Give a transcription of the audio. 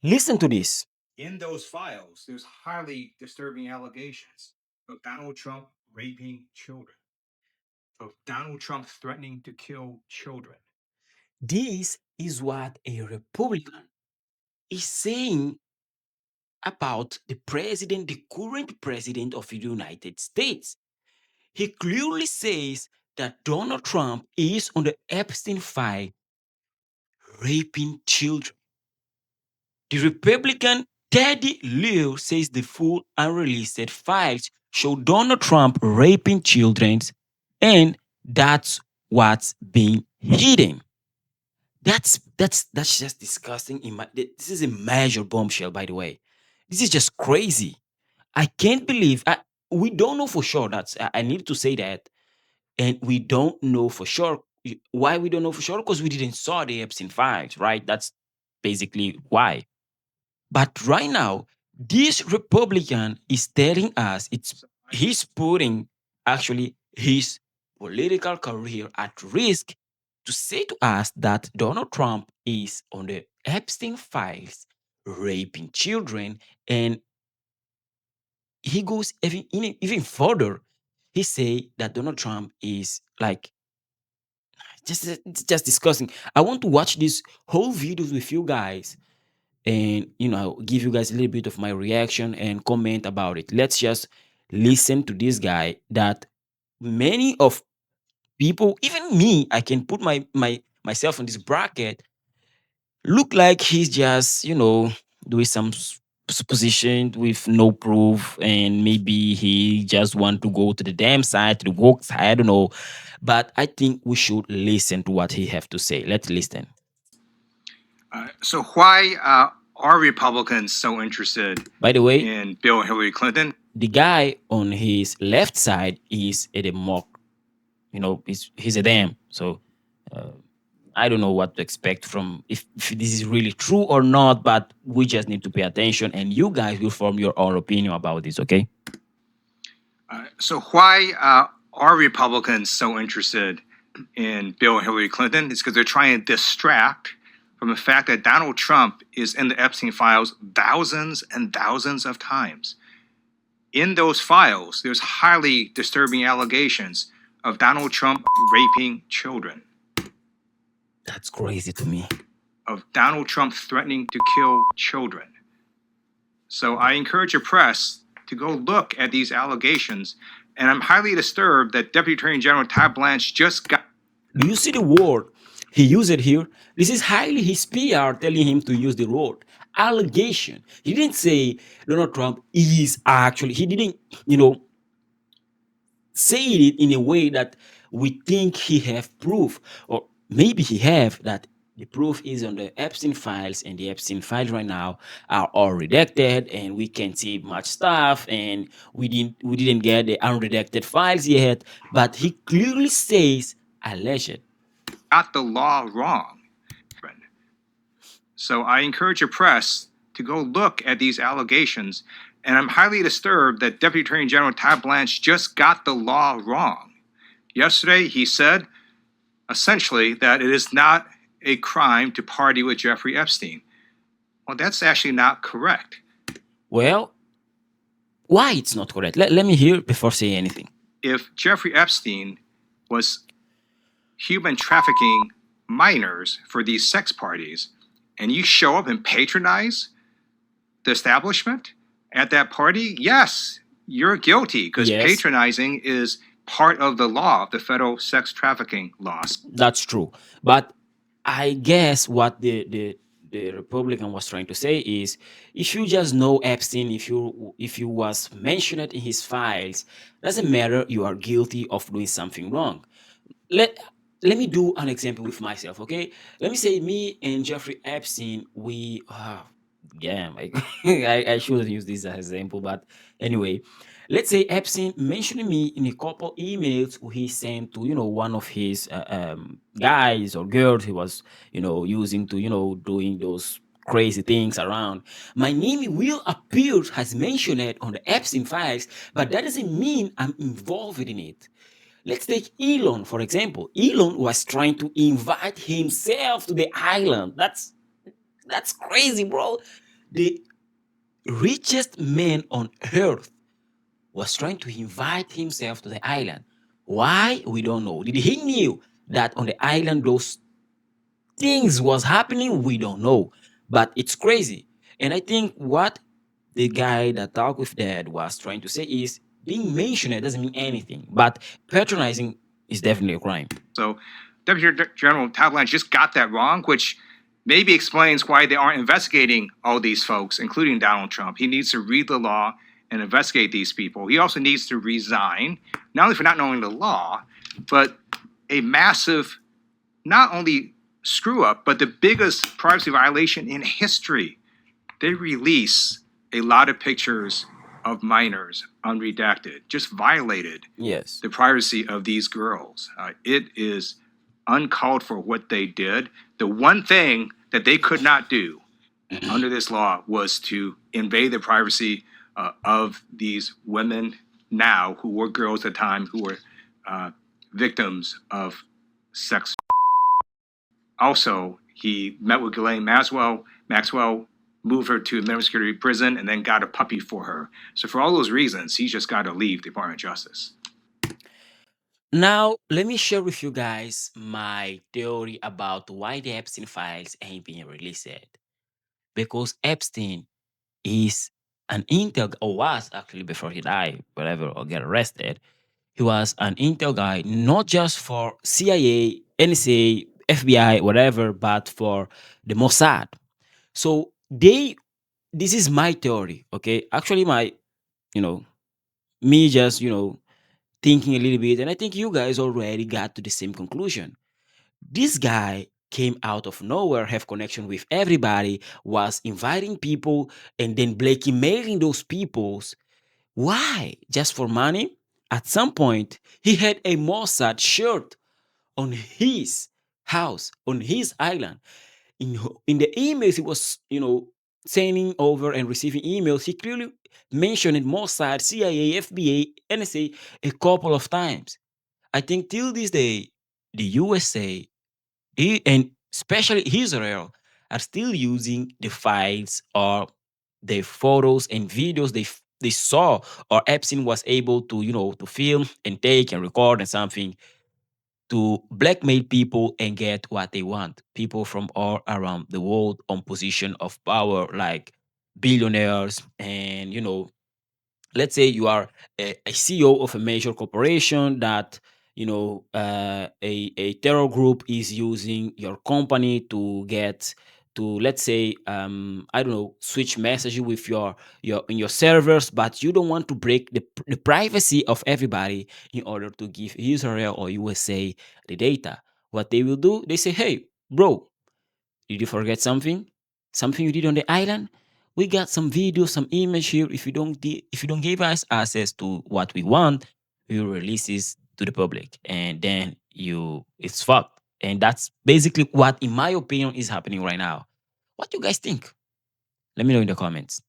Listen to this. In those files, there's highly disturbing allegations of Donald Trump raping children, of Donald Trump threatening to kill children. This is what a Republican is saying about the president, the current president of the United States. He clearly says that Donald Trump is on the Epstein file raping children. The Republican Teddy Liu says the full unreleased files show Donald Trump raping children, and that's what's being hidden. That's just disgusting. This is a major bombshell, by the way. This is just crazy. I can't believe we don't know for sure. I need to say that, and we don't know for sure. Why we don't know for sure? Because we didn't saw the Epstein files, right? That's basically why. But right now, this Republican is telling us he's putting actually his political career at risk to say to us that Donald Trump is on the Epstein files raping children, and he goes even further. He say that Donald Trump is like it's just disgusting. I want to watch this whole videos with you guys and give you guys a little bit of my reaction and comment about it. Let's just listen to this guy that many of people, even me, I can put myself in this bracket, look like he's just doing some supposition with no proof, and maybe he just want to go to the damn side, to the woke side, I don't know. But I think we should listen to what he have to say. Let's listen. So why are Republicans so interested By the way, in Bill and Hillary Clinton? the guy on his left side is a Democrat. He's a Dem. So uh, I don't know what to expect from if this is really true or not, but we just need to pay attention, and you guys will form your own opinion about this, okay? So why are Republicans so interested in Bill and Hillary Clinton? It's because they're trying to distract from the fact that Donald Trump is in the Epstein files thousands and thousands of times. In those files, there's highly disturbing allegations of Donald Trump raping children, That's crazy to me. of Donald Trump threatening to kill children. So I encourage your press to go look at these allegations. And I'm highly disturbed that Deputy Attorney General Todd Blanche just got. Do you see the word he used it here? This is highly his PR telling him to use the word allegation. He didn't say Donald Trump is actually, he didn't, you know, say it in a way that we think he have proof, or maybe he have that the proof is on the Epstein files, and the Epstein files right now are all redacted, and we can see much stuff, and we didn't get the unredacted files yet, but he clearly says alleged. Got the law wrong. So I encourage your press to go look at these allegations. And I'm highly disturbed that Deputy Attorney General Todd Blanche just got the law wrong. Yesterday, he said essentially that it is not a crime to party with Jeffrey Epstein. Well, that's actually not correct. Well, why it's not correct? Let me hear before saying anything. If Jeffrey Epstein was human trafficking minors for these sex parties, and you show up and patronize the establishment at that party, yes, you're guilty because Yes, patronizing is part of the law, the federal sex trafficking laws. that's true. But I guess what the Republican was trying to say is, if you just know Epstein, if you was mentioned in his files, doesn't matter, you are guilty of doing something wrong. Let let me do an example with myself, okay? Let me say me and Jeffrey Epstein, we yeah, I shouldn't use this as an example, but anyway, let's say Epstein mentioned me in a couple emails he sent to one of his guys or girls he was using to doing those crazy things around. My name will appear as mentioned on the Epstein files, but that doesn't mean I'm involved in it. Let's take Elon, for example. Elon was trying to invite himself to the island. That's crazy, bro. The richest man on earth was trying to invite himself to the island. Why? We don't know. Did he knew that on the island those things was happening? We don't know. But it's crazy. And I think what the guy that talked with dad was trying to say is being mentioned doesn't mean anything. But patronizing is definitely a crime. So Deputy General Tavlan just got that wrong, which maybe explains why they aren't investigating all these folks, including Donald Trump. He needs to read the law and investigate these people. He also needs to resign, not only for not knowing the law, but a massive, not only screw up, but the biggest privacy violation in history. They release a lot of pictures of minors unredacted, just violated Yes. the privacy of these girls. It is uncalled for what they did. The one thing that they could not do under this law was to invade the privacy of these women now who were girls at the time who were victims of sex. Also, he met with Ghislaine Maxwell, moved her to a minimum security prison, and then got a puppy for her. So for all those reasons, he's just got to leave the Department of Justice. Now, let me share with you guys my theory about why the Epstein files ain't being released. Because Epstein is an intel, or was actually before he died, whatever, or get arrested. He was an intel guy, not just for CIA, NSA, FBI, whatever, but for the Mossad. So this is my theory, okay? Actually, you know, me just, thinking a little bit, and I think you guys already got to the same conclusion. This guy came out of nowhere, have connection with everybody, was inviting people and then blackmailing those peoples. Why? Just for money? At some point, he had a Mossad shirt on his house, on his island. In the emails he was, sending over and receiving emails, he clearly mentioned Mossad, CIA, FBA, NSA a couple of times. I think till this day, the USA and especially Israel are still using the files or the photos and videos they saw or Epstein was able to to film and take and record and something to blackmail people and get what they want. People from all around the world on position of power, like billionaires and let's say you are a CEO of a major corporation that a terror group is using your company to get to, let's say, I don't know, switch messages with your in your servers, but you don't want to break the privacy of everybody in order to give Israel or USA the data. What they will do, they say, hey bro, did you forget something? Something you did on the island? We got some video, some image here. If you don't give us access to what we want, we will release this to the public, and then it's fucked. And that's basically what, in my opinion, is happening right now. What do you guys think? Let me know in the comments.